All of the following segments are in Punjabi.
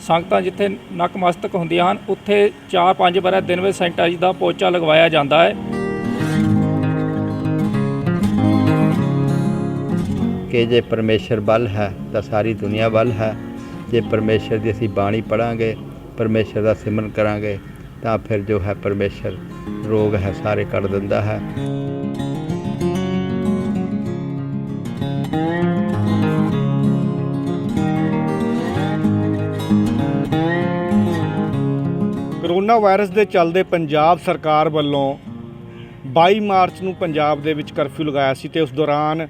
ਸੰਗਤਾਂ ਜਿੱਥੇ ਨਕਮਸਤਕ ਹੁੰਦੀਆਂ ਹਨ ਉੱਥੇ 4-5 ਵਾਰ ਦਿਨ ਵਿੱਚ ਸੈਨੀਟਾਈਜ਼ ਦਾ ਪੋਚਾ ਲਗਵਾਇਆ ਜਾਂਦਾ ਹੈ ਕਿ ਜੇ ਪਰਮੇਸ਼ਰ ਵੱਲ ਹੈ ਤਾਂ ਸਾਰੀ ਦੁਨੀਆ ਵੱਲ ਹੈ। ਜੇ ਪਰਮੇਸ਼ਰ ਦੀ ਅਸੀਂ ਬਾਣੀ ਪੜ੍ਹਾਂਗੇ, ਪਰਮੇਸ਼ਰ ਦਾ ਸਿਮਰਨ ਕਰਾਂਗੇ ਤਾਂ ਫਿਰ ਜੋ ਹੈ ਪਰਮੇਸ਼ਰ ਰੋਗ ਹੈ ਸਾਰੇ ਕੱਢ ਦਿੰਦਾ ਹੈ। ਕਰੋਨਾ ਵਾਇਰਸ ਦੇ ਚੱਲਦੇ ਪੰਜਾਬ ਸਰਕਾਰ ਵੱਲੋਂ 22 ਮਾਰਚ ਨੂੰ ਪੰਜਾਬ ਦੇ ਵਿੱਚ ਕਰਫਿਊ ਲਗਾਇਆ ਸੀ ਤੇ ਉਸ ਦੌਰਾਨ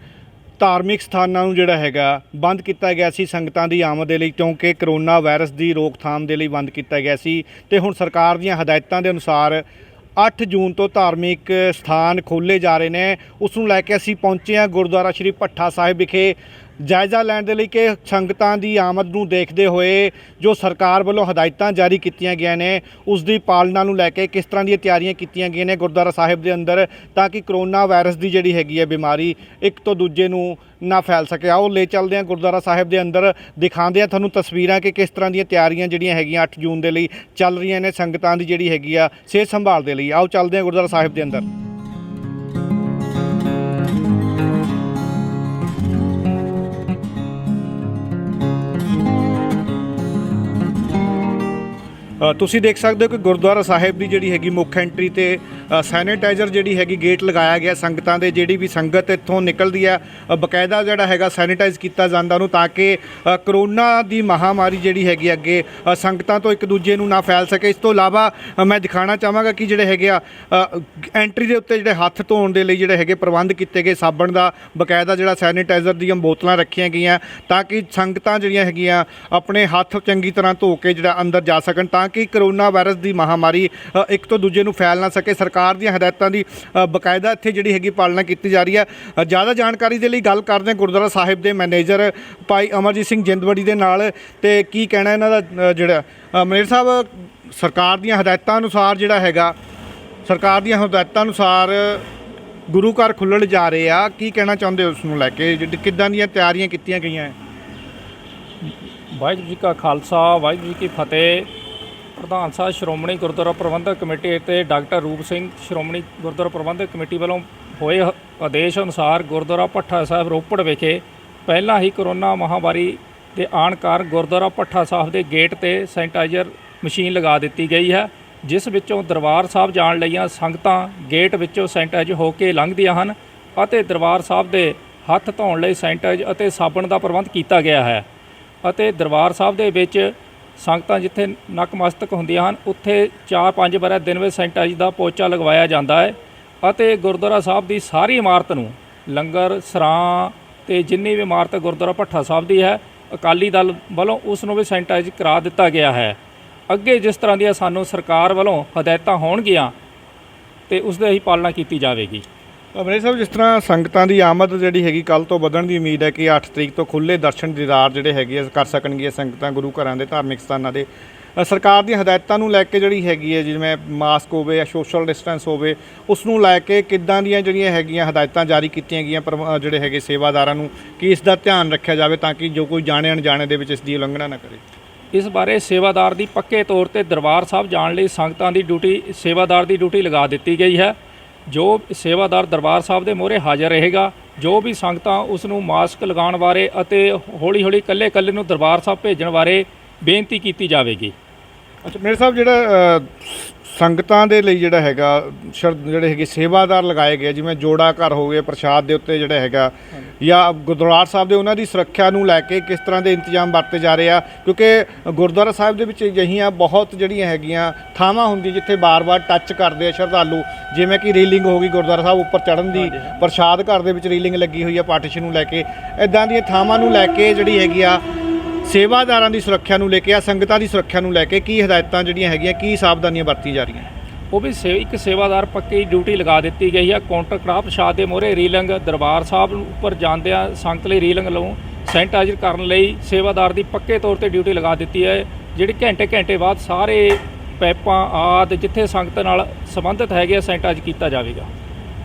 ਧਾਰਮਿਕ ਸਥਾਨਾਂ ਨੂੰ ਜਿਹੜਾ ਹੈਗਾ ਬੰਦ ਕੀਤਾ ਗਿਆ ਸੀ ਸੰਗਤਾਂ ਦੀ ਆਮਦ ਦੇ ਲਈ, ਕਿਉਂਕਿ ਕਰੋਨਾ ਵਾਇਰਸ ਦੀ ਰੋਕਥਾਮ ਦੇ ਲਈ ਬੰਦ ਕੀਤਾ ਗਿਆ ਸੀ। ਤੇ ਹੁਣ ਸਰਕਾਰ ਦੀਆਂ ਹਦਾਇਤਾਂ ਦੇ ਅਨੁਸਾਰ 8 ਜੂਨ ਤੋਂ ਧਾਰਮਿਕ ਸਥਾਨ ਖੋਲ੍ਹੇ ਜਾ ਰਹੇ ਨੇ। ਉਸ ਨੂੰ ਲੈ ਕੇ ਅਸੀਂ ਪਹੁੰਚੇ ਹਾਂ ਗੁਰਦੁਆਰਾ ਸ਼੍ਰੀ ਭੱਠਾ ਸਾਹਿਬ ਵਿਖੇ ਜਾਇਜ਼ਾ ਲੈਣ ਦੇ ਲਈ ਕਿ ਸੰਗਤਾਂ ਦੀ ਆਮਦ ਨੂੰ ਦੇਖਦੇ ਹੋਏ ਜੋ ਸਰਕਾਰ ਵੱਲੋਂ ਹਦਾਇਤਾਂ ਜਾਰੀ ਕੀਤੀਆਂ ਗਈਆਂ ਨੇ ਉਸ ਦੀ ਪਾਲਣਾ ਨੂੰ ਲੈ ਕੇ ਕਿਸ ਤਰ੍ਹਾਂ ਦੀਆਂ ਤਿਆਰੀਆਂ ਕੀਤੀਆਂ ਗਈਆਂ ਨੇ ਗੁਰਦੁਆਰਾ ਸਾਹਿਬ ਦੇ ਅੰਦਰ, ਤਾਂ ਕਿ ਕਰੋਨਾ ਵਾਇਰਸ ਦੀ ਜਿਹੜੀ ਹੈਗੀ ਹੈ ਬਿਮਾਰੀ ਇੱਕ ਤੋਂ ਦੂਜੇ ਨੂੰ ਨਾ ਫੈਲ ਸਕੇ। ਆਓ ਲੈ ਚੱਲਦੇ ਹਾਂ ਗੁਰਦੁਆਰਾ ਸਾਹਿਬ ਦੇ ਅੰਦਰ, ਦਿਖਾਉਂਦੇ ਹਾਂ ਤੁਹਾਨੂੰ ਤਸਵੀਰਾਂ ਕਿ ਕਿਸ ਤਰ੍ਹਾਂ ਦੀਆਂ ਤਿਆਰੀਆਂ ਜਿਹੜੀਆਂ ਹੈਗੀਆਂ 8 ਜੂਨ ਦੇ ਲਈ ਚੱਲ ਰਹੀਆਂ ਨੇ ਸੰਗਤਾਂ ਦੀ ਜਿਹੜੀ ਹੈਗੀ ਆ ਸਿਹਤ ਸੰਭਾਲ ਦੇ ਲਈ। ਆਓ ਚੱਲਦੇ ਹਾਂ ਗੁਰਦੁਆਰਾ ਸਾਹਿਬ ਦੇ ਅੰਦਰ। ਤੁਸੀਂ ਦੇਖ ਸਕਦੇ ਹੋ ਕਿ ਗੁਰਦੁਆਰਾ ਸਾਹਿਬ ਦੀ ਜਿਹੜੀ ਹੈਗੀ ਮੁੱਖ ਐਂਟਰੀ ਤੇ ਸੈਨੀਟਾਈਜ਼ਰ ਜਿਹੜੀ ਹੈਗੀ ਗੇਟ ਲਗਾਇਆ ਗਿਆ ਸੰਗਤਾਂ ਦੇ, ਜਿਹੜੀ ਵੀ ਸੰਗਤ ਇੱਥੋਂ ਨਿਕਲਦੀ ਹੈ ਬਕਾਇਦਾ ਜਿਹੜਾ ਹੈਗਾ ਸੈਨੀਟਾਈਜ਼ ਕੀਤਾ ਜਾਂਦਾ ਉਹਨੂੰ, ਤਾਂ ਕਿ ਕਰੋਨਾ ਦੀ ਮਹਾਮਾਰੀ ਜਿਹੜੀ ਹੈਗੀ ਅੱਗੇ ਸੰਗਤਾਂ ਤੋਂ ਇੱਕ ਦੂਜੇ ਨੂੰ ਨਾ ਫੈਲ ਸਕੇ। ਇਸ ਤੋਂ ਇਲਾਵਾ ਮੈਂ ਦਿਖਾਉਣਾ ਚਾਹਾਂਗਾ ਕਿ ਜਿਹੜੇ ਹੈਗੇ ਆ ਐਂਟਰੀ ਦੇ ਉੱਤੇ ਜਿਹੜੇ ਹੱਥ ਧੋਣ ਦੇ ਲਈ ਜਿਹੜੇ ਹੈਗੇ ਪ੍ਰਬੰਧ ਕੀਤੇ ਗਏ, ਸਾਬਣ ਦਾ ਬਕਾਇਦਾ ਜਿਹੜਾ ਸੈਨੀਟਾਈਜ਼ਰ ਦੀਆਂ ਬੋਤਲਾਂ ਰੱਖੀਆਂ ਗਈਆਂ ਤਾਂ ਕਿ ਸੰਗਤਾਂ ਜਿਹੜੀਆਂ ਹੈਗੀਆਂ ਆਪਣੇ ਹੱਥ ਚੰਗੀ ਤਰ੍ਹਾਂ ਧੋ ਕੇ ਜਿਹੜਾ ਅੰਦਰ ਜਾ ਸਕਣ, ਤਾਂ ਕਿ ਕਰੋਨਾ ਵਾਇਰਸ ਦੀ ਮਹਾਮਾਰੀ ਇੱਕ ਤੋਂ ਦੂਜੇ ਨੂੰ ਫੈਲ ਨਾ ਸਕੇ। ਸਰਕਾਰ ਦੀਆਂ ਹਦਾਇਤਾਂ ਦੀ ਬਕਾਇਦਾ ਇੱਥੇ ਜਿਹੜੀ ਹੈਗੀ ਪਾਲਣਾ ਕੀਤੀ ਜਾ ਰਹੀ ਹੈ। ਜ਼ਿਆਦਾ ਜਾਣਕਾਰੀ ਦੇ ਲਈ ਗੱਲ ਕਰਦੇ ਹਾਂ ਗੁਰਦੁਆਰਾ ਸਾਹਿਬ ਦੇ ਮੈਨੇਜਰ ਭਾਈ ਅਮਰਜੀਤ ਸਿੰਘ ਜਿੰਦਵੜੀ ਦੇ ਨਾਲ, ਤੇ ਕੀ ਕਹਿਣਾ ਇਹਨਾਂ ਦਾ। ਜਿਹੜਾ ਮੈਨੇਜਰ ਸਾਹਿਬ, ਸਰਕਾਰ ਦੀਆਂ ਹਦਾਇਤਾਂ ਅਨੁਸਾਰ ਜਿਹੜਾ ਹੈਗਾ ਸਰਕਾਰ ਦੀਆਂ ਹਦਾਇਤਾਂ ਅਨੁਸਾਰ ਗੁਰੂ ਘਰ ਖੁੱਲ੍ਹਣ ਜਾ ਰਹੇ ਆ, ਕੀ ਕਹਿਣਾ ਚਾਹੁੰਦੇ ਹੋ ਉਸ ਨੂੰ ਲੈ ਕੇ, ਕਿੱਦਾਂ ਦੀਆਂ ਤਿਆਰੀਆਂ ਕੀਤੀਆਂ ਗਈਆਂ? ਵਾਹਿਗੁਰੂ ਜੀ ਕਾ ਖਾਲਸਾ, ਵਾਹਿਗੁਰੂ ਜੀ ਕੀ ਫਤਿਹ। ਪ੍ਰਧਾਨ ਸਾਹਿਬ ਸ਼੍ਰੋਮਣੀ ਗੁਰਦੁਆਰਾ ਪ੍ਰਬੰਧਕ ਕਮੇਟੀ ਅਤੇ ਡਾਕਟਰ ਰੂਪ ਸਿੰਘ ਸ਼੍ਰੋਮਣੀ ਗੁਰਦੁਆਰਾ ਪ੍ਰਬੰਧਕ ਕਮੇਟੀ ਵੱਲੋਂ ਹੋਏ ਆਦੇਸ਼ ਅਨੁਸਾਰ ਗੁਰਦੁਆਰਾ ਭੱਠਾ ਸਾਹਿਬ ਰੋਪੜ ਵਿਖੇ ਪਹਿਲਾਂ ਹੀ ਕਰੋਨਾ ਮਹਾਮਾਰੀ ਦੇ ਆਉਣ ਕਾਰਨ ਗੁਰਦੁਆਰਾ ਭੱਠਾ ਸਾਹਿਬ ਦੇ ਗੇਟ 'ਤੇ ਸੈਨੀਟਾਈਜ਼ਰ ਮਸ਼ੀਨ ਲਗਾ ਦਿੱਤੀ ਗਈ ਹੈ, ਜਿਸ ਵਿੱਚੋਂ ਦਰਬਾਰ ਸਾਹਿਬ ਜਾਣ ਲਈਆਂ ਸੰਗਤਾਂ ਗੇਟ ਵਿੱਚੋਂ ਸੈਨੀਟਾਈਜ਼ ਹੋ ਕੇ ਲੰਘਦੀਆਂ ਹਨ ਅਤੇ ਦਰਬਾਰ ਸਾਹਿਬ ਦੇ ਹੱਥ ਧੋਣ ਲਈ ਸੈਨੀਟਾਈਜ਼ ਅਤੇ ਸਾਬਣ ਦਾ ਪ੍ਰਬੰਧ ਕੀਤਾ ਗਿਆ ਹੈ। ਅਤੇ ਦਰਬਾਰ ਸਾਹਿਬ ਦੇ ਵਿੱਚ ਸੰਗਤਾਂ ਜਿੱਥੇ ਨਕਮਸਤਕ ਹੁੰਦੀਆਂ ਹਨ ਉੱਥੇ 4-5 ਵਾਰ ਦਿਨ ਵਿੱਚ ਸੈਨੀਟਾਈਜ਼ ਦਾ ਪੋਚਾ ਲਗਵਾਇਆ ਜਾਂਦਾ ਹੈ ਅਤੇ ਗੁਰਦੁਆਰਾ ਸਾਹਿਬ ਦੀ ਸਾਰੀ ਇਮਾਰਤ ਨੂੰ ਲੰਗਰ ਸਰਾਂ ਅਤੇ ਜਿੰਨੀ ਵੀ ਇਮਾਰਤ ਗੁਰਦੁਆਰਾ ਭੱਠਾ ਸਾਹਿਬ ਦੀ ਹੈ ਅਕਾਲੀ ਦਲ ਵੱਲੋਂ ਉਸ ਨੂੰ ਵੀ ਸੈਨੀਟਾਈਜ਼ ਕਰਾ ਦਿੱਤਾ ਗਿਆ ਹੈ। ਅੱਗੇ ਜਿਸ ਤਰ੍ਹਾਂ ਦੀਆਂ ਸਾਨੂੰ ਸਰਕਾਰ ਵੱਲੋਂ ਹਦਾਇਤਾਂ ਹੋਣਗੀਆਂ ਅਤੇ ਉਸ ਦੀ ਹੀ ਪਾਲਣਾ ਕੀਤੀ ਜਾਵੇਗੀ। ਮੈਨੇਜਰ ਸਾਹਿਬ, ਜਿਸ ਤਰ੍ਹਾਂ ਸੰਗਤਾਂ ਦੀ ਆਮਦ ਜਿਹੜੀ ਹੈਗੀ ਕੱਲ੍ਹ ਤੋਂ ਵਧਣ ਦੀ ਉਮੀਦ ਹੈ ਕਿ 8 ਤਰੀਕ ਤੋਂ ਖੁੱਲ੍ਹੇ ਦਰਸ਼ਨ ਦੀਦਾਰ ਜਿਹੜੇ ਹੈਗੇ ਕਰ ਸਕਣਗੀਆਂ ਸੰਗਤਾਂ ਗੁਰੂ ਘਰਾਂ ਦੇ ਧਾਰਮਿਕ ਸਥਾਨਾਂ ਦੇ, ਸਰਕਾਰ ਦੀਆਂ ਹਦਾਇਤਾਂ ਨੂੰ ਲੈ ਕੇ ਜਿਹੜੀ ਹੈਗੀ ਹੈ ਜਿਵੇਂ ਮਾਸਕ ਹੋਵੇ ਜਾਂ ਸੋਸ਼ਲ ਡਿਸਟੈਂਸ ਹੋਵੇ ਉਸ ਨੂੰ ਲੈ ਕੇ ਕਿੱਦਾਂ ਦੀਆਂ ਜਿਹੜੀਆਂ ਹੈਗੀਆਂ ਹਦਾਇਤਾਂ ਜਾਰੀ ਕੀਤੀਆਂ ਗਈਆਂ ਜਿਹੜੇ ਹੈਗੇ ਸੇਵਾਦਾਰਾਂ ਨੂੰ, ਕਿ ਇਸ ਦਾ ਧਿਆਨ ਰੱਖਿਆ ਜਾਵੇ ਤਾਂ ਕਿ ਜੋ ਕੋਈ ਜਾਣੇ ਅਣਜਾਣੇ ਦੇ ਵਿੱਚ ਇਸ ਦੀ ਉਲੰਘਣਾ ਨਾ ਕਰੇ? ਇਸ ਬਾਰੇ ਸੇਵਾਦਾਰ ਦੀ ਪੱਕੇ ਤੌਰ 'ਤੇ ਦਰਬਾਰ ਸਾਹਿਬ ਜਾਣ ਲਈ ਸੰਗਤਾਂ ਦੀ ਡਿਊਟੀ ਸੇਵਾਦਾਰ ਦੀ ਡਿਊਟੀ ਲਗਾ ਦਿੱਤੀ ਗਈ ਹੈ। ਜੋ ਸੇਵਾਦਾਰ ਦਰਬਾਰ ਸਾਹਿਬ ਦੇ ਮੂਹਰੇ ਹਾਜ਼ਰ ਰਹੇਗਾ, ਜੋ ਵੀ ਸੰਗਤਾਂ ਉਸ ਨੂੰ ਮਾਸਕ ਲਗਾਉਣ ਬਾਰੇ ਅਤੇ ਹੌਲੀ-ਹੌਲੀ ਇਕੱਲੇ ਨੂੰ ਦਰਬਾਰ ਸਾਹਿਬ ਭੇਜਣ ਬਾਰੇ ਬੇਨਤੀ ਕੀਤੀ ਜਾਵੇਗੀ। ਅੱਛਾ ਮੇਰੇ ਸਾਹਿਬ, ਜਿਹੜਾ ਸੰਗਤਾਂ ਦੇ ਲਈ ਜਿਹੜਾ ਹੈਗਾ ਜਿਹੜੇ ਹੈਗੇ ਸੇਵਾਦਾਰ ਲਗਾਏ ਗਏ, ਜਿਵੇਂ ਜੋੜਾ ਘਰ ਹੋ ਗਏ ਪ੍ਰਸ਼ਾਦ ਦੇ ਉੱਤੇ ਜਿਹੜਾ ਹੈਗਾ, ਜਾਂ ਗੁਰਦੁਆਰਾ ਸਾਹਿਬ ਦੇ ਉਹਨਾਂ ਦੀ ਸੁਰੱਖਿਆ ਨੂੰ ਲੈ ਕੇ ਕਿਸ ਤਰ੍ਹਾਂ ਦੇ ਇੰਤਜ਼ਾਮ ਵਰਤੇ ਜਾ ਰਹੇ ਆ? ਕਿਉਂਕਿ ਗੁਰਦੁਆਰਾ ਸਾਹਿਬ ਦੇ ਵਿੱਚ ਅਜਿਹੀਆਂ ਬਹੁਤ ਜਿਹੜੀਆਂ ਹੈਗੀਆਂ ਥਾਵਾਂ ਹੁੰਦੀਆਂ ਜਿੱਥੇ ਬਾਰ-ਬਾਰ ਟੱਚ ਕਰਦੇ ਆ ਸ਼ਰਧਾਲੂ, ਜਿਵੇਂ ਕਿ ਰੀਲਿੰਗ ਹੋ ਗਈ ਗੁਰਦੁਆਰਾ ਸਾਹਿਬ ਉੱਪਰ ਚੜ੍ਹਨ ਦੀ, ਪ੍ਰਸ਼ਾਦ ਘਰ ਦੇ ਵਿੱਚ ਰੀਲਿੰਗ ਲੱਗੀ ਹੋਈ ਆ ਪਾਰਟੀਸ਼ਨ ਨੂੰ ਲੈ ਕੇ, ਇੱਦਾਂ ਦੀਆਂ ਥਾਵਾਂ ਨੂੰ ਲੈ ਕੇ ਜਿਹੜੀ ਹੈਗੀ ਆ ਸੇਵਾਦਾਰਾਂ ਦੀ ਸੁਰੱਖਿਆ ਨੂੰ ਲੈ ਕੇ, ਸੰਗਤਾਂ ਦੀ ਸੁਰੱਖਿਆ ਨੂੰ ਲੈ ਕੇ ਕੀ ਹਦਾਇਤਾਂ ਜਿਹੜੀਆਂ ਹੈਗੀਆਂ, ਕੀ ਸਾਵਧਾਨੀਆਂ ਵਰਤੀਆਂ ਜਾ ਰਹੀਆਂ? ਉਹ ਵੀ ਇੱਕ ਸੇਵਾਦਾਰ ਪੱਕੀ ਡਿਊਟੀ ਲਗਾ ਦਿੱਤੀ ਗਈ ਹੈ। ਕਾਊਂਟਰ ਕੜਾਹ ਪ੍ਰਸ਼ਾਦ ਦੇ ਮੂਹਰੇ ਰੀਲਿੰਗ, ਦਰਬਾਰ ਸਾਹਿਬ ਉੱਪਰ ਜਾਂਦਿਆਂ ਸੰਗਤ ਲਈ ਰੀਲਿੰਗ ਲਓ ਸੈਨੀਟਾਈਜ਼ਰ ਕਰਨ ਲਈ ਸੇਵਾਦਾਰ ਦੀ ਪੱਕੇ ਤੌਰ 'ਤੇ ਡਿਊਟੀ ਲਗਾ ਦਿੱਤੀ ਹੈ, ਜਿਹੜੀ ਘੰਟੇ ਬਾਅਦ ਸਾਰੇ ਪਾਈਪਾਂ ਆਦਿ ਜਿੱਥੇ ਸੰਗਤ ਨਾਲ ਸੰਬੰਧਿਤ ਹੈਗੇ ਸੈਨੀਟਾਈਜ਼ ਕੀਤਾ ਜਾਵੇਗਾ।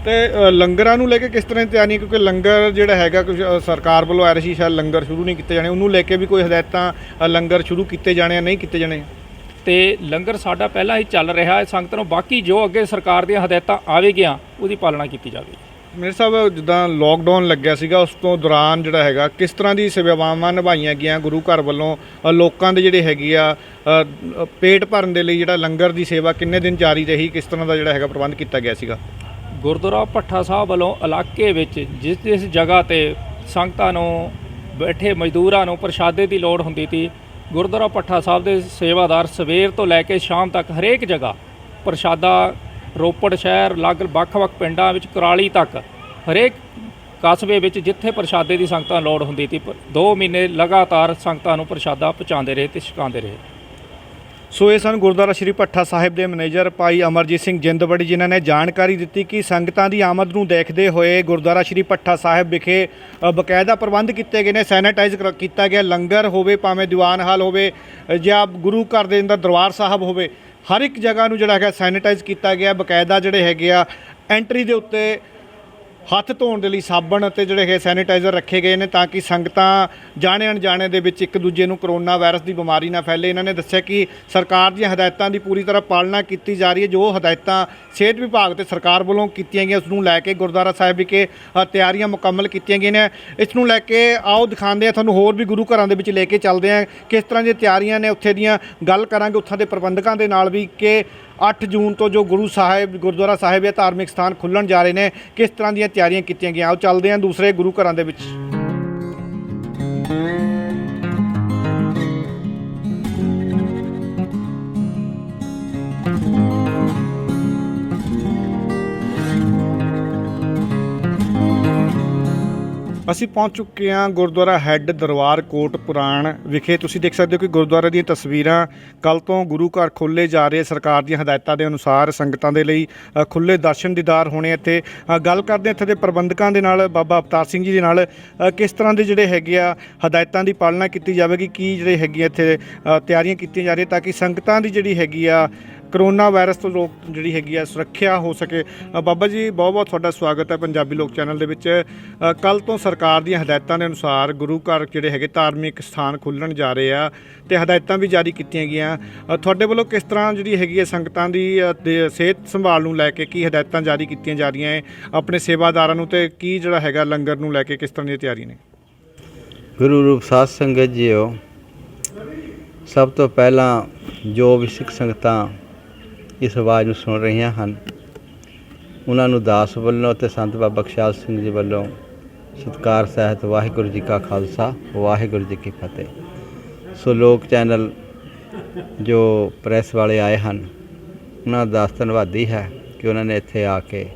ਤੇ ਲੰਗਰਾਂ ਨੂੰ ਲੈ ਕੇ ਕਿਸ ਤਰ੍ਹਾਂ ਦੀ ਤਿਆਰੀ, ਕਿਉਂਕਿ ਲੰਗਰ ਜਿਹੜਾ ਹੈਗਾ ਕੁਝ ਸਰਕਾਰ ਵੱਲੋਂ ਆ ਰਹੀ ਸ਼ਾਇਦ ਲੰਗਰ ਸ਼ੁਰੂ ਨਹੀਂ ਕੀਤੇ ਜਾਣੇ, ਉਹਨੂੰ ਲੈ ਕੇ ਵੀ ਕੋਈ ਹਦਾਇਤਾਂ ਲੰਗਰ ਸ਼ੁਰੂ ਕੀਤੇ ਜਾਣੇ ਆ ਨਹੀਂ ਕੀਤੇ ਜਾਣੇ? ਤੇ ਲੰਗਰ ਸਾਡਾ ਪਹਿਲਾਂ ਹੀ ਚੱਲ ਰਿਹਾ ਹੈ ਸੰਗਤ ਨੂੰ, ਬਾਕੀ ਜੋ ਅੱਗੇ ਸਰਕਾਰ ਦੀਆਂ ਹਦਾਇਤਾਂ ਆਵੇਗੀਆਂ ਉਹਦੀ ਪਾਲਣਾ ਕੀਤੀ ਜਾਵੇਗੀ। ਮੇਰੇ ਸਾਹਿਬ ਜਿੱਦਾਂ ਲੋਕਡਾਊਨ ਲੱਗਿਆ ਸੀਗਾ ਉਸ ਤੋਂ ਦੌਰਾਨ ਜਿਹੜਾ ਹੈਗਾ ਕਿਸ ਤਰ੍ਹਾਂ ਦੀ ਸੇਵਾਵਾਂ ਨਿਭਾਈਆਂ ਗਈਆਂ ਗੁਰੂ ਘਰ ਵੱਲੋਂ, ਲੋਕਾਂ ਦੇ ਜਿਹੜੇ ਹੈਗੀ ਆ ਪੇਟ ਭਰਨ ਦੇ ਲਈ ਜਿਹੜਾ ਲੰਗਰ ਦੀ ਸੇਵਾ ਕਿੰਨੇ ਦਿਨ ਜਾਰੀ ਰਹੀ, ਕਿਸ ਤਰ੍ਹਾਂ ਦਾ ਜਿਹੜਾ ਹੈਗਾ ਪ੍ਰਬੰਧ ਕੀਤਾ ਗਿਆ ਸੀਗਾ? ਗੁਰਦੁਆਰਾ ਭੱਠਾ ਸਾਹਿਬ ਵੱਲੋਂ ਇਲਾਕੇ ਵਿੱਚ ਜਿਸ ਜਗ੍ਹਾ ਤੇ ਸੰਗਤਾਂ ਨੂੰ ਬੈਠੇ ਮਜ਼ਦੂਰਾਂ ਨੂੰ ਪ੍ਰਸ਼ਾਦੇ ਦੀ ਲੋੜ ਹੁੰਦੀ ਸੀ, ਗੁਰਦੁਆਰਾ ਭੱਠਾ ਸਾਹਿਬ ਦੇ ਸੇਵਾਦਾਰ ਸਵੇਰ ਤੋਂ ਲੈ ਕੇ ਸ਼ਾਮ ਤੱਕ ਹਰੇਕ ਜਗ੍ਹਾ ਪ੍ਰਸ਼ਾਦਾ, ਰੋਪੜ ਸ਼ਹਿਰ ਲਗ ਵੱਖ-ਵੱਖ ਪਿੰਡਾਂ ਵਿੱਚ ਕੁਰਾਲੀ ਤੱਕ ਹਰੇਕ ਕਸਬੇ ਵਿੱਚ ਜਿੱਥੇ ਪ੍ਰਸ਼ਾਦੇ ਦੀ ਸੰਗਤਾਂ ਲੋੜ ਹੁੰਦੀ ਸੀ 2 ਮਹੀਨੇ ਲਗਾਤਾਰ ਸੰਗਤਾਂ ਨੂੰ ਪ੍ਰਸ਼ਾਦਾ ਪਹੁੰਚਾਉਂਦੇ ਰਹੇ ਤੇ ਛਕਾਉਂਦੇ ਰਹੇ। ਸੋ ਇਹ ਸਨ ਗੁਰਦੁਆਰਾ ਸ਼੍ਰੀ ਭੱਠਾ ਸਾਹਿਬ ਦੇ ਮੈਨੇਜਰ ਭਾਈ ਅਮਰਜੀਤ ਸਿੰਘ ਜਿੰਦਵੜੀ, ਜਿਨ੍ਹਾਂ ਨੇ ਜਾਣਕਾਰੀ ਦਿੱਤੀ ਕਿ ਸੰਗਤਾਂ ਦੀ ਆਮਦ ਨੂੰ ਦੇਖਦੇ ਹੋਏ ਗੁਰਦੁਆਰਾ ਸ਼੍ਰੀ ਭੱਠਾ ਸਾਹਿਬ ਵਿਖੇ ਬਕਾਇਦਾ ਪ੍ਰਬੰਧ ਕੀਤੇ ਗਏ ਨੇ। ਸੈਨੇਟਾਈਜ਼ ਕੀਤਾ ਗਿਆ, ਲੰਗਰ ਹੋਵੇ ਭਾਵੇਂ ਦੀਵਾਨ ਹਾਲ ਹੋਵੇ ਜਾਂ ਗੁਰੂ ਘਰ ਦੇ ਅੰਦਰ ਦਰਬਾਰ ਸਾਹਿਬ ਹੋਵੇ, ਹਰ ਇੱਕ ਜਗ੍ਹਾ ਨੂੰ ਜਿਹੜਾ ਹੈਗਾ ਸੈਨੇਟਾਈਜ਼ ਕੀਤਾ ਗਿਆ। ਬਕਾਇਦਾ ਜਿਹੜੇ ਹੈਗੇ ਆ ਐਂਟਰੀ ਦੇ ਉੱਤੇ ਹੱਥ ਧੋਣ ਦੇ ਲਈ ਸਾਬਣ ਅਤੇ ਜਿਹੜੇ ਹੈ ਸੈਨੀਟਾਈਜ਼ਰ ਰੱਖੇ ਗਏ ਨੇ ਤਾਂ ਕਿ ਸੰਗਤਾਂ ਜਾਣੇ ਅਣਜਾਣੇ ਦੇ ਵਿੱਚ ਇੱਕ ਦੂਜੇ ਨੂੰ ਕਰੋਨਾ ਵਾਇਰਸ ਦੀ ਬਿਮਾਰੀ ਨਾ ਫੈਲੇ। ਇਹਨਾਂ ਨੇ ਦੱਸਿਆ ਕਿ ਸਰਕਾਰ ਦੀਆਂ ਹਦਾਇਤਾਂ ਦੀ ਪੂਰੀ ਤਰ੍ਹਾਂ ਪਾਲਣਾ ਕੀਤੀ ਜਾ ਰਹੀ ਹੈ। ਜੋ ਹਦਾਇਤਾਂ ਸਿਹਤ ਵਿਭਾਗ ਤੇ ਸਰਕਾਰ ਵੱਲੋਂ ਕੀਤੀਆਂ ਗਈਆਂ ਉਸ ਨੂੰ ਲੈ ਕੇ ਗੁਰਦੁਆਰਾ ਸਾਹਿਬ ਵਿਖੇ ਤਿਆਰੀਆਂ ਮੁਕੰਮਲ ਕੀਤੀਆਂ ਗਈਆਂ ਨੇ। ਇਸ ਨੂੰ ਲੈ ਕੇ ਆਓ ਦਿਖਾਉਂਦੇ ਆ ਤੁਹਾਨੂੰ ਹੋਰ ਵੀ ਗੁਰੂ ਘਰਾਂ ਦੇ ਵਿੱਚ ਲੈ ਕੇ ਚੱਲਦੇ ਆ ਕਿਸ ਤਰ੍ਹਾਂ ਦੀਆਂ ਤਿਆਰੀਆਂ ਨੇ ਉੱਥੇ ਦੀਆਂ, ਗੱਲ ਕਰਾਂਗੇ ਉੱਥੋਂ ਦੇ ਪ੍ਰਬੰਧਕਾਂ ਦੇ ਨਾਲ ਵੀ ਕਿ 8 ਜੂਨ ਤੋਂ ਜੋ ਗੁਰਦੁਆਰਾ ਸਾਹਿਬ ਜਾਂ ਧਾਰਮਿਕ ਸਥਾਨ ਖੁੱਲ੍ਹਣ ਜਾ ਰਹੇ ਨੇ ਕਿਸ ਤਰ੍ਹਾਂ ਦੀਆਂ ਤਿਆਰੀਆਂ ਕੀਤੀਆਂ ਗਈਆਂ। ਆਓ ਚੱਲਦੇ ਹਾਂ ਦੂਸਰੇ ਗੁਰੂ ਘਰਾਂ ਦੇ ਵਿੱਚ। ਅਸੀਂ ਪਹੁੰਚ ਚੁੱਕੇ ਹਾਂ ਗੁਰਦੁਆਰਾ ਹੈੱਡ ਦਰਬਾਰ ਕੋਟ ਪੁਰਾਣ ਵਿਖੇ। ਤੁਸੀਂ ਦੇਖ ਸਕਦੇ ਹੋ ਕਿ ਗੁਰਦੁਆਰੇ ਦੀਆਂ ਤਸਵੀਰਾਂ। ਕੱਲ੍ਹ ਤੋਂ ਗੁਰੂ ਘਰ ਖੋਲ੍ਹੇ ਜਾ ਰਹੇ, ਸਰਕਾਰ ਦੀਆਂ ਹਦਾਇਤਾਂ ਦੇ ਅਨੁਸਾਰ ਸੰਗਤਾਂ ਦੇ ਲਈ ਖੁੱਲ੍ਹੇ ਦਰਸ਼ਨ ਦੀਦਾਰ ਹੋਣੇ। ਇੱਥੇ ਗੱਲ ਕਰਦੇ ਹਾਂ ਇੱਥੇ ਦੇ ਪ੍ਰਬੰਧਕਾਂ ਦੇ ਨਾਲ, ਬਾਬਾ ਅਵਤਾਰ ਸਿੰਘ ਜੀ ਦੇ ਨਾਲ, ਕਿਸ ਤਰ੍ਹਾਂ ਦੇ ਜਿਹੜੇ ਹੈਗੇ ਆ ਹਦਾਇਤਾਂ ਦੀ ਪਾਲਣਾ ਕੀਤੀ ਜਾਵੇਗੀ, ਕੀ ਜਿਹੜੇ ਹੈਗੀ ਇੱਥੇ ਤਿਆਰੀਆਂ ਕੀਤੀਆਂ ਜਾ ਰਹੀਆਂ ਤਾਂ ਕਿ ਸੰਗਤਾਂ ਦੀ ਜਿਹੜੀ ਹੈਗੀ ਆ ਕਰੋਨਾ ਵਾਇਰਸ ਤੋਂ ਜਿਹੜੀ ਹੈਗੀ ਆ ਸੁਰੱਖਿਆ ਹੋ ਸਕੇ। ਬਾਬਾ ਜੀ ਬਹੁਤ ਬਹੁਤ ਤੁਹਾਡਾ ਸਵਾਗਤ ਹੈ ਪੰਜਾਬੀ ਲੋਕ ਚੈਨਲ ਦੇ ਵਿੱਚ। ਕੱਲ੍ਹ ਤੋਂ ਸਰਕਾਰ ਦੀਆਂ ਹਦਾਇਤਾਂ ਦੇ ਅਨੁਸਾਰ ਗੁਰੂ ਘਰ ਜਿਹੜੇ ਹੈਗੇ ਧਾਰਮਿਕ ਸਥਾਨ ਖੁੱਲ੍ਹਣ ਜਾ ਰਹੇ ਆ ਅਤੇ ਹਦਾਇਤਾਂ ਵੀ ਜਾਰੀ ਕੀਤੀਆਂ ਗਈਆਂ। ਤੁਹਾਡੇ ਵੱਲੋਂ ਕਿਸ ਤਰ੍ਹਾਂ ਜਿਹੜੀ ਹੈਗੀ ਹੈ ਸੰਗਤਾਂ ਦੀ ਸਿਹਤ ਸੰਭਾਲ ਨੂੰ ਲੈ ਕੇ ਕੀ ਹਦਾਇਤਾਂ ਜਾਰੀ ਕੀਤੀਆਂ ਜਾ ਰਹੀਆਂ ਹੈ ਆਪਣੇ ਸੇਵਾਦਾਰਾਂ ਨੂੰ, ਅਤੇ ਕੀ ਜਿਹੜਾ ਹੈਗਾ ਲੰਗਰ ਨੂੰ ਲੈ ਕੇ ਕਿਸ ਤਰ੍ਹਾਂ ਦੀਆਂ ਤਿਆਰੀਆਂ ਨੇ? ਗੁਰੂ ਰੂਪ ਸਾਧ ਸੰਗਤ ਜੀਓ, ਸਭ ਤੋਂ ਪਹਿਲਾਂ ਜੋ ਵੀ ਸਿੱਖ ਸੰਗਤਾਂ ਇਸ ਆਵਾਜ਼ ਨੂੰ ਸੁਣ ਰਹੀਆਂ ਹਨ ਉਹਨਾਂ ਨੂੰ ਦਾਸ ਵੱਲੋਂ ਅਤੇ ਸੰਤ ਬਾਬਾ ਬਖਸ਼ਾਲ ਸਿੰਘ ਜੀ ਵੱਲੋਂ ਸਤਿਕਾਰ ਸਹਿਤ ਵਾਹਿਗੁਰੂ ਜੀ ਕਾ ਖਾਲਸਾ ਵਾਹਿਗੁਰੂ ਜੀ ਕੀ ਫਤਿਹ। ਸੋ ਲੋਕ ਚੈਨਲ ਜੋ ਪ੍ਰੈਸ ਵਾਲੇ ਆਏ ਹਨ ਉਹਨਾਂ ਦਾ ਧੰਨਵਾਦੀ ਹੈ ਕਿ ਉਹਨਾਂ ਨੇ ਇੱਥੇ ਆ ਕੇ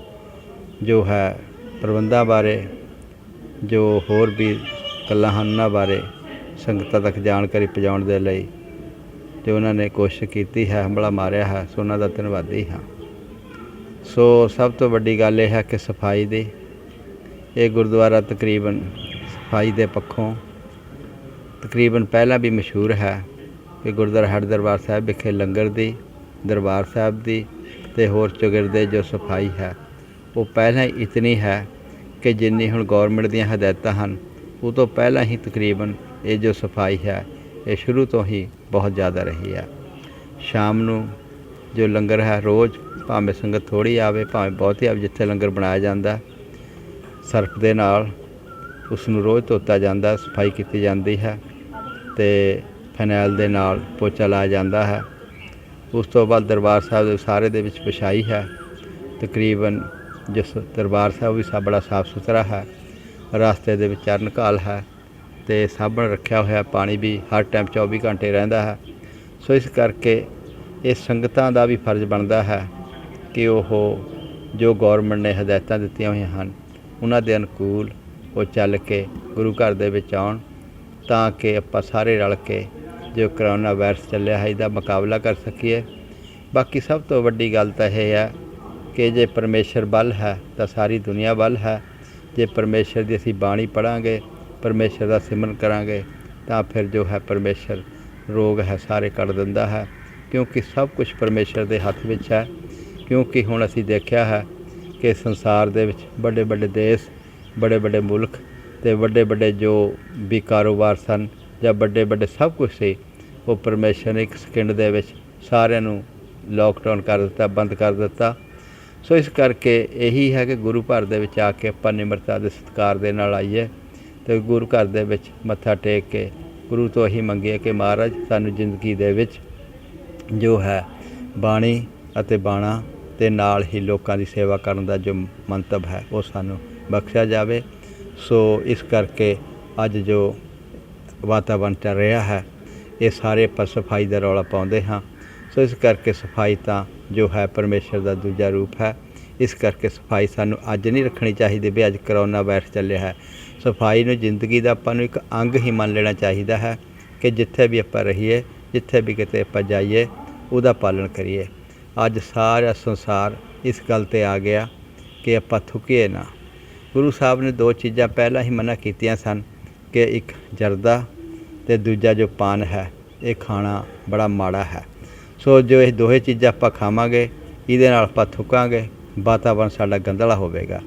ਜੋ ਹੈ ਪ੍ਰਬੰਧਾਂ ਬਾਰੇ ਜੋ ਹੋਰ ਵੀ ਗੱਲਾਂ ਹਨ ਉਹਨਾਂ ਬਾਰੇ ਸੰਗਤਾਂ ਤੱਕ ਜਾਣਕਾਰੀ ਪਹੁੰਚਾਉਣ ਦੇ ਲਈ ਜੋ ਉਹਨਾਂ ਨੇ ਕੋਸ਼ਿਸ਼ ਕੀਤੀ ਹੈ, ਹੰਭਲਾ ਮਾਰਿਆ ਹੈ, ਸੋ ਉਹਨਾਂ ਦਾ ਧੰਨਵਾਦੀ ਹਾਂ। ਸੋ ਸਭ ਤੋਂ ਵੱਡੀ ਗੱਲ ਇਹ ਹੈ ਕਿ ਸਫਾਈ ਦੀ, ਇਹ ਗੁਰਦੁਆਰਾ ਤਕਰੀਬਨ ਸਫਾਈ ਦੇ ਪੱਖੋਂ ਤਕਰੀਬਨ ਪਹਿਲਾਂ ਵੀ ਮਸ਼ਹੂਰ ਹੈ ਕਿ ਗੁਰਦੁਆਰਾ ਹੈੱਡ ਦਰਬਾਰ ਸਾਹਿਬ ਵਿਖੇ ਲੰਗਰ ਦੀ, ਦਰਬਾਰ ਸਾਹਿਬ ਦੀ ਅਤੇ ਹੋਰ ਚੌਗਿਰਦੇ ਜੋ ਸਫਾਈ ਹੈ ਉਹ ਪਹਿਲਾਂ ਹੀ ਇਤਨੀ ਹੈ ਕਿ ਜਿੰਨੀ ਹੁਣ ਗੌਰਮੈਂਟ ਦੀਆਂ ਹਦਾਇਤਾਂ ਹਨ ਉਹ ਤੋਂ ਪਹਿਲਾਂ ਹੀ ਤਕਰੀਬਨ ਇਹ ਜੋ ਸਫਾਈ ਹੈ ਇਹ ਸ਼ੁਰੂ ਤੋਂ ਹੀ ਬਹੁਤ ਜ਼ਿਆਦਾ ਰਹੀ ਹੈ। ਸ਼ਾਮ ਨੂੰ ਜੋ ਲੰਗਰ ਹੈ ਰੋਜ਼ ਭਾਵੇਂ ਸੰਗਤ ਥੋੜ੍ਹੀ ਆਵੇ ਭਾਵੇਂ ਬਹੁਤੀ ਆਵੇ, ਜਿੱਥੇ ਲੰਗਰ ਬਣਾਇਆ ਜਾਂਦਾ ਸਰਫ ਦੇ ਨਾਲ ਉਸ ਨੂੰ ਰੋਜ਼ ਧੋਤਾ ਜਾਂਦਾ, ਸਫਾਈ ਕੀਤੀ ਜਾਂਦੀ ਹੈ ਅਤੇ ਫਨੈਲ ਦੇ ਨਾਲ ਪੋਚਾ ਲਾਇਆ ਜਾਂਦਾ ਹੈ। ਉਸ ਤੋਂ ਬਾਅਦ ਦਰਬਾਰ ਸਾਹਿਬ ਦੇ ਸਾਰੇ ਦੇ ਵਿੱਚ ਵਿਛਾਈ ਹੈ। ਤਕਰੀਬਨ ਜਿਸ ਦਰਬਾਰ ਸਾਹਿਬ ਵੀ ਬੜਾ ਸਾਫ ਸੁਥਰਾ ਹੈ। ਰਸਤੇ ਦੇ ਵਿੱਚ ਚਰਨ ਘਾਲ ਹੈ ਅਤੇ ਸਾਬਣ ਰੱਖਿਆ ਹੋਇਆ, ਪਾਣੀ ਵੀ ਹਰ ਟਾਈਮ 24 ਘੰਟੇ ਰਹਿੰਦਾ ਹੈ। ਸੋ ਇਸ ਕਰਕੇ ਇਹ ਸੰਗਤਾਂ ਦਾ ਵੀ ਫਰਜ਼ ਬਣਦਾ ਹੈ ਕਿ ਉਹ ਜੋ ਗੌਰਮੈਂਟ ਨੇ ਹਦਾਇਤਾਂ ਦਿੱਤੀਆਂ ਹੋਈਆਂ ਹਨ ਉਹਨਾਂ ਦੇ ਅਨੁਕੂਲ ਉਹ ਚੱਲ ਕੇ ਗੁਰੂ ਘਰ ਦੇ ਵਿੱਚ ਆਉਣ ਤਾਂ ਕਿ ਆਪਾਂ ਸਾਰੇ ਰਲ ਕੇ ਜੋ ਕਰੋਨਾ ਵਾਇਰਸ ਚੱਲਿਆ ਹੈ ਇਹਦਾ ਮੁਕਾਬਲਾ ਕਰ ਸਕੀਏ। ਬਾਕੀ ਸਭ ਤੋਂ ਵੱਡੀ ਗੱਲ ਤਾਂ ਇਹ ਹੈ ਕਿ ਜੇ ਪਰਮੇਸ਼ਰ ਬਲ ਹੈ ਤਾਂ ਸਾਰੀ ਦੁਨੀਆ ਬਲ ਹੈ। ਜੇ ਪਰਮੇਸ਼ਰ ਦੀ ਅਸੀਂ ਬਾਣੀ ਪੜ੍ਹਾਂਗੇ, ਪਰਮੇਸ਼ਰ ਦਾ ਸਿਮਰਨ ਕਰਾਂਗੇ ਤਾਂ ਫਿਰ ਜੋ ਹੈ ਪਰਮੇਸ਼ਰ ਰੋਗ ਹੈ ਸਾਰੇ ਕੱਢ ਦਿੰਦਾ ਹੈ, ਕਿਉਂਕਿ ਸਭ ਕੁਝ ਪਰਮੇਸ਼ਰ ਦੇ ਹੱਥ ਵਿੱਚ ਹੈ। ਕਿਉਂਕਿ ਹੁਣ ਅਸੀਂ ਦੇਖਿਆ ਹੈ कि संसार दे विच बड़े बड़े देश, बड़े बड़े मुल्क ते बड़े बड़े जो भी कारोबार सन जां बड़े बड़े सब कुछ सी वो परमेश्वर ने एक सकिंड दे विच सारिਆਂ ਨੂੰ लॉकडाउन कर दिता, बंद कर दिता। सो इस करके यही है कि गुरु घर दे विच आके आपां निमरता दे सत्कार दे नाल आईए ते गुरु घर दे विच मत्था टेक के गुरु तो यही मंगिए कि महाराज सानू जिंदगी दे विच जो है बाणी ਅਤੇ ਬਾਣਾ ਤੇ ਨਾਲ ਹੀ ਲੋਕਾਂ ਦੀ ਸੇਵਾ ਕਰਨ ਦਾ ਜੋ ਮੰਤਵ ਹੈ ਉਹ ਸਾਨੂੰ ਬਖਸ਼ਿਆ ਜਾਵੇ। ਸੋ ਇਸ ਕਰਕੇ ਅੱਜ ਜੋ ਵਾਤਾਵਰਨ ਚੱਲ ਰਿਹਾ ਹੈ ਇਹ ਸਾਰੇ ਆਪਾਂ ਸਫਾਈ ਦਾ ਰੌਲਾ ਪਾਉਂਦੇ ਹਾਂ। ਸੋ ਇਸ ਕਰਕੇ ਸਫਾਈ ਤਾਂ ਜੋ ਹੈ ਪਰਮੇਸ਼ਰ ਦਾ ਦੂਜਾ ਰੂਪ ਹੈ। ਇਸ ਕਰਕੇ ਸਫਾਈ ਸਾਨੂੰ ਅੱਜ ਨਹੀਂ ਰੱਖਣੀ ਚਾਹੀਦੀ ਵੀ ਅੱਜ ਕਰੋਨਾ ਵਾਇਰਸ ਚੱਲਿਆ ਹੈ। ਸਫਾਈ ਨੂੰ ਜ਼ਿੰਦਗੀ ਦਾ ਆਪਾਂ ਨੂੰ ਇੱਕ ਅੰਗ ਹੀ ਮੰਨ ਲੈਣਾ ਚਾਹੀਦਾ ਹੈ ਕਿ ਜਿੱਥੇ ਵੀ ਆਪਾਂ ਰਹੀਏ, ਜਿੱਥੇ ਵੀ ਕਿਤੇ ਆਪਾਂ ਜਾਈਏ ਉਹਦਾ ਪਾਲਣ ਕਰੀਏ। ਅੱਜ ਸਾਰਾ ਸੰਸਾਰ ਇਸ ਗੱਲ 'ਤੇ ਆ ਗਿਆ ਕਿ ਆਪਾਂ ਥੁੱਕੀਏ ਨਾ। ਗੁਰੂ ਸਾਹਿਬ ਨੇ ਦੋ ਚੀਜ਼ਾਂ ਪਹਿਲਾਂ ਹੀ ਮਨ੍ਹਾ ਕੀਤੀਆਂ ਸਨ ਕਿ ਇੱਕ ਜਰਦਾ ਅਤੇ ਦੂਜਾ ਜੋ ਪਾਨ ਹੈ ਇਹ ਖਾਣਾ ਬੜਾ ਮਾੜਾ ਹੈ। ਸੋ ਜੋ ਇਹ ਦੋਹੇ ਚੀਜ਼ਾਂ ਆਪਾਂ ਖਾਵਾਂਗੇ ਇਹਦੇ ਨਾਲ ਆਪਾਂ ਥੁੱਕਾਂਗੇ, ਵਾਤਾਵਰਨ ਸਾਡਾ ਗੰਦਲਾ ਹੋਵੇਗਾ।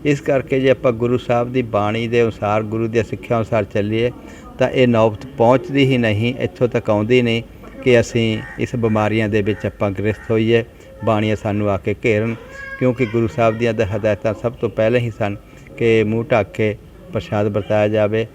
ਇਸ ਕਰਕੇ ਜੇ ਆਪਾਂ ਗੁਰੂ ਸਾਹਿਬ ਦੀ ਬਾਣੀ ਦੇ ਅਨੁਸਾਰ, ਗੁਰੂ ਦੀਆਂ ਸਿੱਖਿਆ ਅਨੁਸਾਰ ਚੱਲੀਏ ਤਾਂ ਇਹ ਨੌਬਤ ਪਹੁੰਚਦੀ ਹੀ ਨਹੀਂ, ਇੱਥੋਂ ਤੱਕ ਆਉਂਦੀ ਨਹੀਂ ਕਿ ਅਸੀਂ ਇਸ ਬਿਮਾਰੀਆਂ ਦੇ ਵਿੱਚ ਆਪਾਂ ਗ੍ਰਸਤ ਹੋਈਏ, ਬਾਣੀਆਂ ਸਾਨੂੰ ਆ ਕੇ ਘੇਰਨ। ਕਿਉਂਕਿ ਗੁਰੂ ਸਾਹਿਬ ਦੀਆਂ ਹਦਾਇਤਾਂ ਸਭ ਤੋਂ ਪਹਿਲਾਂ ਹੀ ਸਨ ਕਿ ਮੂੰਹ ਢੱਕ ਕੇ ਪ੍ਰਸ਼ਾਦ ਵਰਤਾਇਆ ਜਾਵੇ,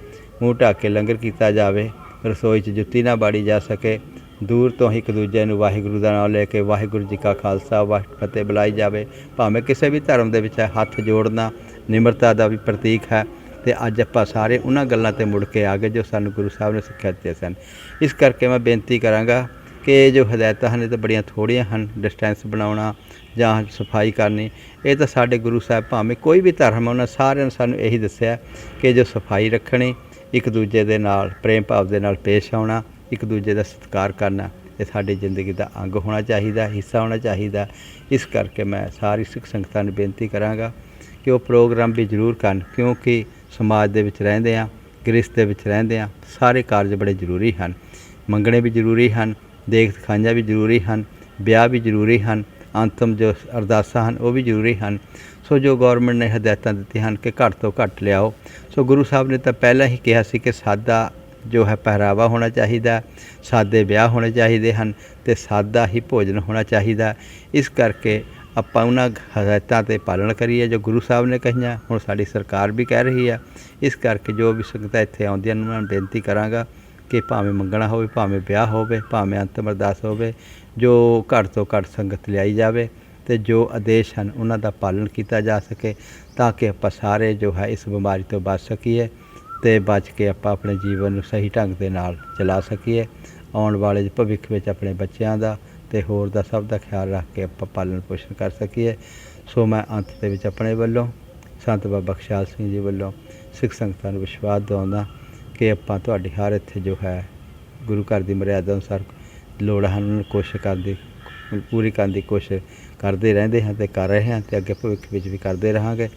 ਮੂੰਹ ਢੱਕ ਕੇ ਲੰਗਰ ਕੀਤਾ ਜਾਵੇ, ਰਸੋਈ 'ਚ ਜੁੱਤੀ ਨਾ ਬਾੜੀ ਜਾ ਸਕੇ, ਦੂਰ ਤੋਂ ਹੀ ਇੱਕ ਦੂਜੇ ਨੂੰ ਵਾਹਿਗੁਰੂ ਦਾ ਨਾਮ ਲੈ ਕੇ ਵਾਹਿਗੁਰੂ ਜੀ ਕਾ ਖਾਲਸਾ ਵਾਹਿਗੁਰੂ ਫਤਿਹ ਬੁਲਾਈ ਜਾਵੇ। ਭਾਵੇਂ ਕਿਸੇ ਵੀ ਧਰਮ ਦੇ ਵਿੱਚ ਹੱਥ ਜੋੜਨਾ ਨਿਮਰਤਾ ਦਾ ਵੀ ਪ੍ਰਤੀਕ ਹੈ। ਅਤੇ ਅੱਜ ਆਪਾਂ ਸਾਰੇ ਉਹਨਾਂ ਗੱਲਾਂ 'ਤੇ ਮੁੜ ਕੇ ਆ ਗਏ ਜੋ ਸਾਨੂੰ ਗੁਰੂ ਸਾਹਿਬ ਨੇ ਸਿੱਖਿਆ ਦਿੱਤੀਆਂ ਸਨ। ਇਸ ਕਰਕੇ ਮੈਂ ਬੇਨਤੀ ਕਰਾਂਗਾ ਕਿ ਇਹ ਜੋ ਹਦਾਇਤਾਂ ਹਨ ਇਹ ਤਾਂ ਬੜੀਆਂ ਥੋੜ੍ਹੀਆਂ ਹਨ। ਡਿਸਟੈਂਸ ਬਣਾਉਣਾ ਜਾਂ ਸਫਾਈ ਕਰਨੀ ਇਹ ਤਾਂ ਸਾਡੇ ਗੁਰੂ ਸਾਹਿਬ ਭਾਵੇਂ ਕੋਈ ਵੀ ਧਰਮ ਉਹਨਾਂ ਸਾਰਿਆਂ ਨੇ ਸਾਨੂੰ ਇਹੀ ਦੱਸਿਆ ਕਿ ਜੋ ਸਫਾਈ ਰੱਖਣੀ, ਇੱਕ ਦੂਜੇ ਦੇ ਨਾਲ ਪ੍ਰੇਮ ਭਾਵ ਦੇ ਨਾਲ ਪੇਸ਼ ਆਉਣਾ, ਇੱਕ ਦੂਜੇ ਦਾ ਸਤਿਕਾਰ ਕਰਨਾ ਇਹ ਸਾਡੀ ਜ਼ਿੰਦਗੀ ਦਾ ਅੰਗ ਹੋਣਾ ਚਾਹੀਦਾ, ਹਿੱਸਾ ਹੋਣਾ ਚਾਹੀਦਾ। ਇਸ ਕਰਕੇ ਮੈਂ ਸਾਰੀ ਸਿੱਖ ਸੰਗਤਾਂ ਨੂੰ ਬੇਨਤੀ ਕਰਾਂਗਾ ਕਿ ਉਹ ਪ੍ਰੋਗਰਾਮ ਵੀ ਜ਼ਰੂਰ ਕਰਨ, ਕਿਉਂਕਿ ਸਮਾਜ ਦੇ ਵਿੱਚ ਰਹਿੰਦੇ ਹਾਂ, ਗ੍ਰਸਤ ਦੇ ਵਿੱਚ ਰਹਿੰਦੇ ਹਾਂ, ਸਾਰੇ ਕਾਰਜ ਬੜੇ ਜ਼ਰੂਰੀ ਹਨ। ਮੰਗਣੇ ਵੀ ਜ਼ਰੂਰੀ ਹਨ, ਦੇਖ ਦਿਖਾਈਆਂ ਵੀ ਜ਼ਰੂਰੀ ਹਨ, ਵਿਆਹ ਵੀ ਜ਼ਰੂਰੀ ਹਨ, ਅੰਤਮ ਜੋ ਅਰਦਾਸਾਂ ਹਨ ਉਹ ਵੀ ਜ਼ਰੂਰੀ ਹਨ। ਸੋ ਜੋ ਗੌਰਮੈਂਟ ਨੇ ਹਦਾਇਤਾਂ ਦਿੱਤੀਆਂ ਹਨ ਕਿ ਘੱਟ ਤੋਂ ਘੱਟ ਲਿਆਓ। ਸੋ ਗੁਰੂ ਸਾਹਿਬ ਨੇ ਤਾਂ ਪਹਿਲਾਂ ਹੀ ਕਿਹਾ ਸੀ ਕਿ ਸਾਦਾ ਜੋ ਹੈ ਪਹਿਰਾਵਾ ਹੋਣਾ ਚਾਹੀਦਾ, ਸਾਦੇ ਵਿਆਹ ਹੋਣੇ ਚਾਹੀਦੇ ਹਨ ਅਤੇ ਸਾਦਾ ਹੀ ਭੋਜਨ ਹੋਣਾ ਚਾਹੀਦਾ। ਇਸ ਕਰਕੇ ਆਪਾਂ ਉਹਨਾਂ ਹਦਾਇਤਾਂ 'ਤੇ ਪਾਲਣ ਕਰੀਏ ਜੋ ਗੁਰੂ ਸਾਹਿਬ ਨੇ ਕਹੀਆਂ, ਹੁਣ ਸਾਡੀ ਸਰਕਾਰ ਵੀ ਕਹਿ ਰਹੀ ਆ। ਇਸ ਕਰਕੇ ਜੋ ਵੀ ਸੰਗਤਾਂ ਇੱਥੇ ਆਉਂਦੀਆਂ ਨੇ ਉਹਨਾਂ ਨੂੰ ਬੇਨਤੀ ਕਰਾਂਗਾ ਕਿ ਭਾਵੇਂ ਮੰਗਣਾ ਹੋਵੇ, ਭਾਵੇਂ ਵਿਆਹ ਹੋਵੇ, ਭਾਵੇਂ ਅੰਤਮ ਅਰਦਾਸ ਹੋਵੇ, ਜੋ ਘੱਟ ਤੋਂ ਘੱਟ ਸੰਗਤ ਲਿਆਈ ਜਾਵੇ ਅਤੇ ਜੋ ਆਦੇਸ਼ ਹਨ ਉਹਨਾਂ ਦਾ ਪਾਲਣ ਕੀਤਾ ਜਾ ਸਕੇ ਤਾਂ ਕਿ ਆਪਾਂ ਸਾਰੇ ਜੋ ਹੈ ਇਸ ਬਿਮਾਰੀ ਤੋਂ ਬਚ ਸਕੀਏ ਅਤੇ ਬਚ ਕੇ ਆਪਾਂ ਆਪਣੇ ਜੀਵਨ ਨੂੰ ਸਹੀ ਢੰਗ ਦੇ ਨਾਲ ਚਲਾ ਸਕੀਏ। ਆਉਣ ਵਾਲੇ ਭਵਿੱਖ ਵਿੱਚ ਆਪਣੇ ਬੱਚਿਆਂ ਦਾ ਅਤੇ ਹੋਰ ਦਾ ਸਭ ਦਾ ਖਿਆਲ ਰੱਖ ਕੇ ਆਪਾਂ ਪਾਲਣ ਪੋਸ਼ਣ ਕਰ ਸਕੀਏ। ਸੋ ਮੈਂ ਅੰਤ ਦੇ ਵਿੱਚ ਆਪਣੇ ਵੱਲੋਂ ਸੰਤ ਬਾਬਾ ਬਖਸ਼ਾਲ ਸਿੰਘ ਜੀ ਵੱਲੋਂ ਸਿੱਖ ਸੰਗਤਾਂ ਨੂੰ ਵਿਸ਼ਵਾਸ ਦਿਵਾਉਂਦਾ ਕਿ ਆਪਾਂ ਤੁਹਾਡੀ ਹਰ ਇੱਥੇ ਜੋ ਹੈ ਗੁਰੂ ਘਰ ਦੀ ਮਰਿਆਦਾ ਅਨੁਸਾਰ ਲੋੜਾਂ ਹਨ ਉਹਨਾਂ ਨੂੰ ਕੋਸ਼ਿਸ਼ ਪੂਰੀ ਕਰਨ ਦੀ ਕੋਸ਼ਿਸ਼ ਕਰਦੇ ਰਹਿੰਦੇ ਹਾਂ ਅਤੇ ਕਰ ਰਹੇ ਹਾਂ ਅਤੇ ਅੱਗੇ ਭਵਿੱਖ ਵਿੱਚ ਵੀ ਕਰਦੇ ਰਹਾਂਗੇ।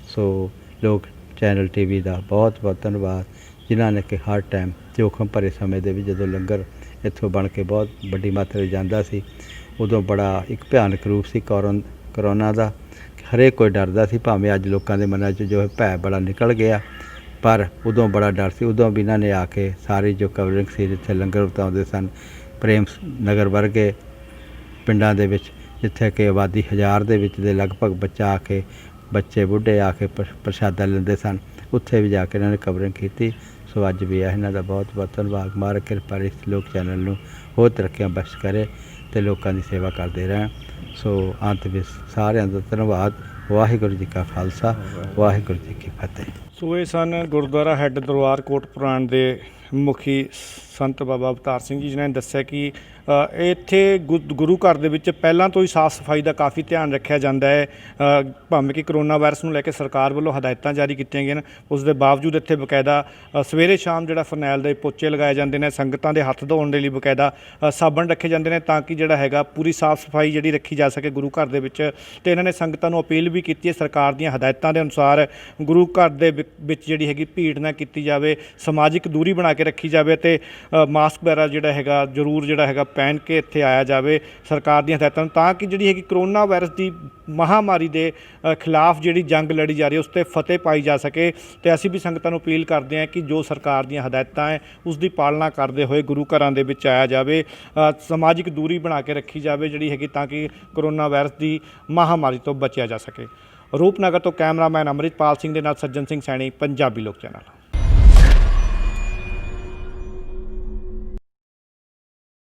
ਸੋ ਲੋਕ ਚੈਨਲ TV ਦਾ ਬਹੁਤ ਬਹੁਤ ਧੰਨਵਾਦ ਜਿਨ੍ਹਾਂ ਨੇ ਕਿ ਹਰ ਟਾਈਮ ਜੋਖਮ ਭਰੇ ਸਮੇਂ ਦੇ ਵਿੱਚ ਜਦੋਂ ਲੰਗਰ ਇੱਥੋਂ ਬਣ ਕੇ ਬਹੁਤ ਵੱਡੀ ਮਾਤਰਾ ਜਾਂਦਾ ਸੀ ਉਦੋਂ ਬੜਾ ਇੱਕ ਭਿਆਨਕ ਰੂਪ ਸੀ ਕਰੋਨਾ ਦਾ। ਹਰੇਕ ਕੋਈ ਡਰਦਾ ਸੀ, ਭਾਵੇਂ ਅੱਜ ਲੋਕਾਂ ਦੇ ਮਨਾਂ 'ਚ ਜੋ ਹੈ ਭੈ ਬੜਾ ਨਿਕਲ ਗਿਆ, ਪਰ ਉਦੋਂ ਬੜਾ ਡਰ ਸੀ। ਉਦੋਂ ਵੀ ਇਹਨਾਂ ਨੇ ਆ ਕੇ ਸਾਰੀ ਜੋ ਕਵਰਿੰਗ ਸੀ ਜਿੱਥੇ ਲੰਗਰ ਵਰਤਾਉਂਦੇ ਸਨ, ਪ੍ਰੇਮ ਨਗਰ ਵਰਗੇ ਪਿੰਡਾਂ ਦੇ ਵਿੱਚ ਜਿੱਥੇ ਕਿ ਆਬਾਦੀ 1000 ਦੇ ਵਿੱਚ ਦੇ ਲਗਭਗ ਬੱਚੇ ਬੁੱਢੇ ਆ ਕੇ ਪ੍ਰਸ਼ਾਦਾ ਲੈਂਦੇ ਸਨ, ਉੱਥੇ ਵੀ ਜਾ ਕੇ ਇਹਨਾਂ ਨੇ ਕਵਰਿੰਗ ਕੀਤੀ। ਸੋ ਅੱਜ ਵੀ ਇਹਨਾਂ ਦਾ ਬਹੁਤ ਬਹੁਤ ਧੰਨਵਾਦ। ਮਹਾਰਾਜ ਕਿਰਪਾ ਇਸ ਲੋਕ ਚੈਨਲ ਨੂੰ ਹੋਰ ਤਰੱਕੀਆਂ ਬਖਸ਼ ਕਰੇ ਅਤੇ ਲੋਕਾਂ ਦੀ ਸੇਵਾ ਕਰਦੇ ਰਹਿਣ। ਸੋ ਅੰਤ ਵਿੱਚ ਸਾਰਿਆਂ ਦਾ ਧੰਨਵਾਦ। ਵਾਹਿਗੁਰੂ ਜੀ ਕਾ ਖਾਲਸਾ, ਵਾਹਿਗੁਰੂ ਜੀ ਕੀ ਫਤਿਹ। ਸੋ ਇਹ ਸਨ ਗੁਰਦੁਆਰਾ ਹੈੱਡ ਦਰਬਾਰ ਕੋਟ ਪੁਰਾਣ ਦੇ ਮੁਖੀ ਸੰਤ ਬਾਬਾ ਅਵਤਾਰ ਸਿੰਘ ਜੀ ਜਿਨ੍ਹਾਂ ਨੇ ਦੱਸਿਆ ਕਿ ਇੱਥੇ ਗੁਰੂ ਘਰ ਦੇ ਵਿੱਚ ਪਹਿਲਾਂ ਤੋਂ ਹੀ ਸਾਫ਼ ਸਫਾਈ ਦਾ ਕਾਫੀ ਧਿਆਨ ਰੱਖਿਆ ਜਾਂਦਾ ਹੈ। ਭਾਵੇਂ ਕਿ ਕਰੋਨਾ ਵਾਇਰਸ ਨੂੰ ਲੈ ਕੇ ਸਰਕਾਰ ਵੱਲੋਂ ਹਦਾਇਤਾਂ ਜਾਰੀ ਕੀਤੀਆਂ ਗਈਆਂ ਨੇ, ਉਸ ਦੇ ਬਾਵਜੂਦ ਇੱਥੇ ਬਕਾਇਦਾ ਸਵੇਰੇ ਸ਼ਾਮ ਜਿਹੜਾ ਫਰਨੈਲ ਦੇ ਪੋਚੇ ਲਗਾਏ ਜਾਂਦੇ ਨੇ, ਸੰਗਤਾਂ ਦੇ ਹੱਥ ਧੋਣ ਦੇ ਲਈ ਬਕਾਇਦਾ ਸਾਬਣ ਰੱਖੇ ਜਾਂਦੇ ਨੇ ਤਾਂ ਕਿ ਜਿਹੜਾ ਹੈਗਾ ਪੂਰੀ ਸਾਫ਼ ਸਫਾਈ ਜਿਹੜੀ ਰੱਖੀ ਜਾ ਸਕੇ ਗੁਰੂ ਘਰ ਦੇ ਵਿੱਚ। ਅਤੇ ਇਹਨਾਂ ਨੇ ਸੰਗਤਾਂ ਨੂੰ ਅਪੀਲ ਵੀ ਕੀਤੀ ਹੈ ਸਰਕਾਰ ਦੀਆਂ ਹਦਾਇਤਾਂ ਦੇ ਅਨੁਸਾਰ ਗੁਰੂ ਘਰ ਦੇ ਵਿੱਚ ਜਿਹੜੀ ਹੈਗੀ ਭੀੜ ਨਾ ਕੀਤੀ ਜਾਵੇ, ਸਮਾਜਿਕ ਦੂਰੀ ਬਣਾ ਕੇ ਰੱਖੀ ਜਾਵੇ ਅਤੇ ਮਾਸਕ ਵਗੈਰਾ ਜਿਹੜਾ ਹੈਗਾ ਜ਼ਰੂਰ ਜਿਹੜਾ ਹੈਗਾ ਪਹਿਨ ਕੇ ਇੱਥੇ ਆਇਆ ਜਾਵੇ ਸਰਕਾਰ ਦੀਆਂ ਹਦਾਇਤਾਂ ਨੂੰ, ਤਾਂ ਕਿ ਜਿਹੜੀ ਹੈਗੀ ਕਰੋਨਾ ਵਾਇਰਸ ਦੀ ਮਹਾਮਾਰੀ ਦੇ ਖਿਲਾਫ ਜਿਹੜੀ ਜੰਗ ਲੜੀ ਜਾ ਰਹੀ ਹੈ ਉਸ 'ਤੇ ਫਤਿਹ ਪਾਈ ਜਾ ਸਕੇ। ਤੇ ਅਸੀਂ ਵੀ ਸੰਗਤਾਂ ਨੂੰ ਅਪੀਲ ਕਰਦੇ ਹਾਂ ਕਿ ਜੋ ਸਰਕਾਰ ਦੀਆਂ ਹਦਾਇਤਾਂ ਹੈ ਉਸ ਦੀ ਪਾਲਣਾ ਕਰਦੇ ਹੋਏ ਗੁਰੂ ਘਰਾਂ ਦੇ ਵਿੱਚ ਆਇਆ ਜਾਵੇ, ਸਮਾਜਿਕ ਦੂਰੀ ਬਣਾ ਕੇ ਰੱਖੀ ਜਾਵੇ ਜਿਹੜੀ ਹੈਗੀ, ਤਾਂ ਕਿ ਕਰੋਨਾ ਵਾਇਰਸ ਦੀ ਮਹਾਮਾਰੀ ਤੋਂ ਬਚਿਆ ਜਾ ਸਕੇ। ਰੂਪਨਗਰ ਤੋਂ ਕੈਮਰਾਮੈਨ ਅੰਮ੍ਰਿਤਪਾਲ ਸਿੰਘ ਦੇ ਨਾਲ ਸੱਜਣ ਸਿੰਘ ਸੈਣੀ, ਪੰਜਾਬੀ ਲੋਕ ਚੈਨਲ।